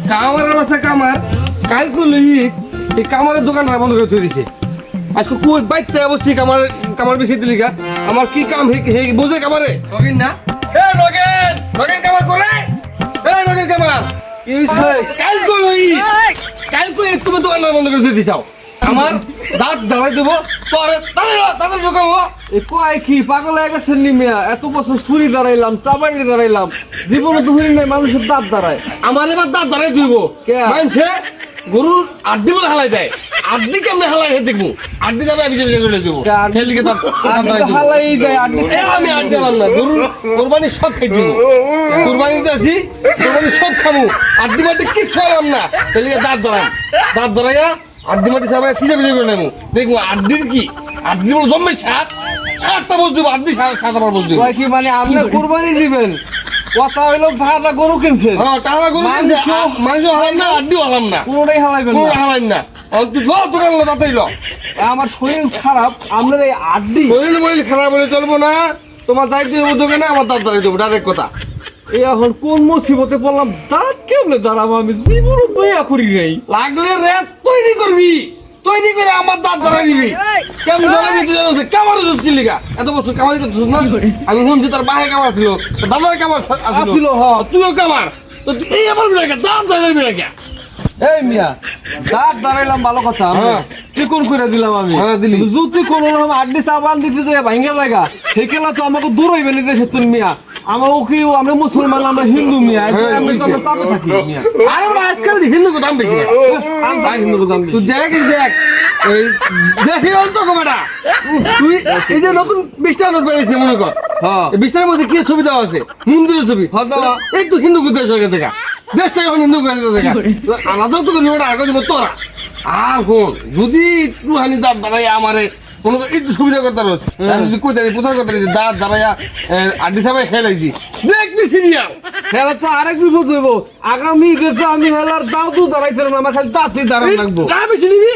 কামার আছে কামার কাল করলে এই কামারের দোকান বন্ধ করে থই দিছে আজকে কই বাইতে বসছি কামার বেশি দিলিগা আমার কি কাম হে বুঝে কামারে নগেন না এ নগেন কামার করে এ নগেন কামার কি হইছে কাল করলে কাল কই তুমি দোকান বন্ধ করে থই দিছাও আমার দাঁত দাঁড়াই দেবো তোরে তাদের দোকান এ কয় কি পাগল হয়ে গেছেন নি মিয়া এত বছর ছুরি দাঁড়াইলাম চাবাড়ি দাঁড়াইলাম জীবনে তো হইনি নাই মানুষের দাঁত দাঁড়ায় আমার এবার দাঁত দাঁড়াই দিব কে? মানছে গরুর আড্ডি বলে হালাই দেয় আড্ডি কেমনে হালাই হে দেখবো আড্ডি যাবে আমি চেষ্টা করে দেবো হেলিকে দাঁত হালাই দেয় আড্ডি আমি আড্ডি আলাম না গরুর কোরবানি সব খাই দিব কোরবানিতে আছি কোরবানি সব খাবো আড্ডি মাটি কিচ্ছু আলাম না হেলিকে দাঁত ধরাইয়া আড্ডি মাটি সবাই ফিজে করে নেবো দেখবো আড্ডির কি আড্ডি বলে জন্মে সাতটা বস দিব আড্ডি সাত আবার বস দিব কয় কি মানে আপনি কুরবানি দিবেন কথা হইলো ভাড়া গরু কিনছেন হ্যাঁ টাকা গরু মাংস হালাম না আড্ডিও হালাম না কোনোটাই হালাইবেন কোনো না হালাইন না তুই দোকান তাতেই ল আমার শরীর খারাপ আপনার এই আড্ডি শরীর খারাপ বলে চলবো না তোমার যাইতে হবো দোকানে আমার দাঁত দাঁড়াই দেবো ডাইরেক্ট কথা এই এখন কোন মুসিবতে পড়লাম দাঁত কেমনে দাঁড়াবো আমি জীবন দয়া করি নাই লাগলে রেত তৈরি করে আমার দাঁত ধরাই দিবি কেমন ধরাই দিতে জানো কামার জুস কিনলি গা এত বছর কামারি করতেছিস না আমি শুনছি তার বাহে কামার ছিল দাদার কামার আসছিল, ছিল হ্যাঁ। তুইও কামার তো এই আমার বিরাকা দাঁত ধরাই বিরাকা এই মিয়া দাঁত দাঁড়াইলাম ভালো কথা হ্যাঁ। চিকন করে দিলাম আমি হ্যাঁ, দিলি। যদি কোনো রকম আড্ডি চাবান দিতে যায় ভাঙ্গা জায়গা সেখানে তো আমাকে দূর হইবে নিতে সেতুন মিয়া আমাকে কি আমরা মুসলমান আমরা হিন্দু মিয়া আমি তো আমরা চাপে থাকি মিয়া আরে বড় আজকাল হিন্দু দাম বেশি না আমি হিন্দু দাম তুই দেখ এই দেশে অন্ত কমাটা তুই এই যে নতুন বিশটা নোট বেরিয়েছে মনে কর হ্যাঁ এই বিশটার মধ্যে কি ছবি দেওয়া আছে মন্দিরের ছবি হ্যাঁ, দেওয়া। এই তো হিন্দু দেশ হয়ে দেখা দেশটা এখন হিন্দু করে দেখা আলাদা তো করবি ওটা আগে তোরা আর হন যদি একটু হানি দাঁত দাঁড়াই আমারে কোনো একটু সুবিধা করতে পারো যদি কই দাঁড়িয়ে কোথাও কথা দাঁত দাঁড়াইয়া আড্ডি সাবাই খেলাইছি দেখবি সিরিয়াল হেলা তো আরেক বিপদ হইব আগামী ঈদে তো আমি হেলার দাও তো দাঁড়াইতে না আমার খালি দাঁতই দাঁড়ান লাগবো টাকা বেশি নিবি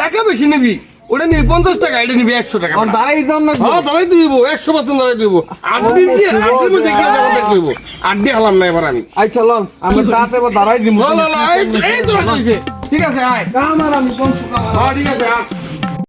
টাকা বেশি নিবি ওটা নিবি 50 টাকা এটা নিবি 100 টাকা আমার দাঁড়াই দাম লাগবো হ্যাঁ দাঁড়াই দিব 100% দাঁড়াই দিব আড্ডি দিয়ে আড্ডির মধ্যে কি জায়গা দেখব আড্ডি হালাম না এবার আমি আই চলন আমি দাঁত এবার দাঁড়াই দিব লা লা লা এই তো ঠিক আছে আয় আমার আমি কোন সুখ আমার হ্যাঁ ঠিক আছে আয়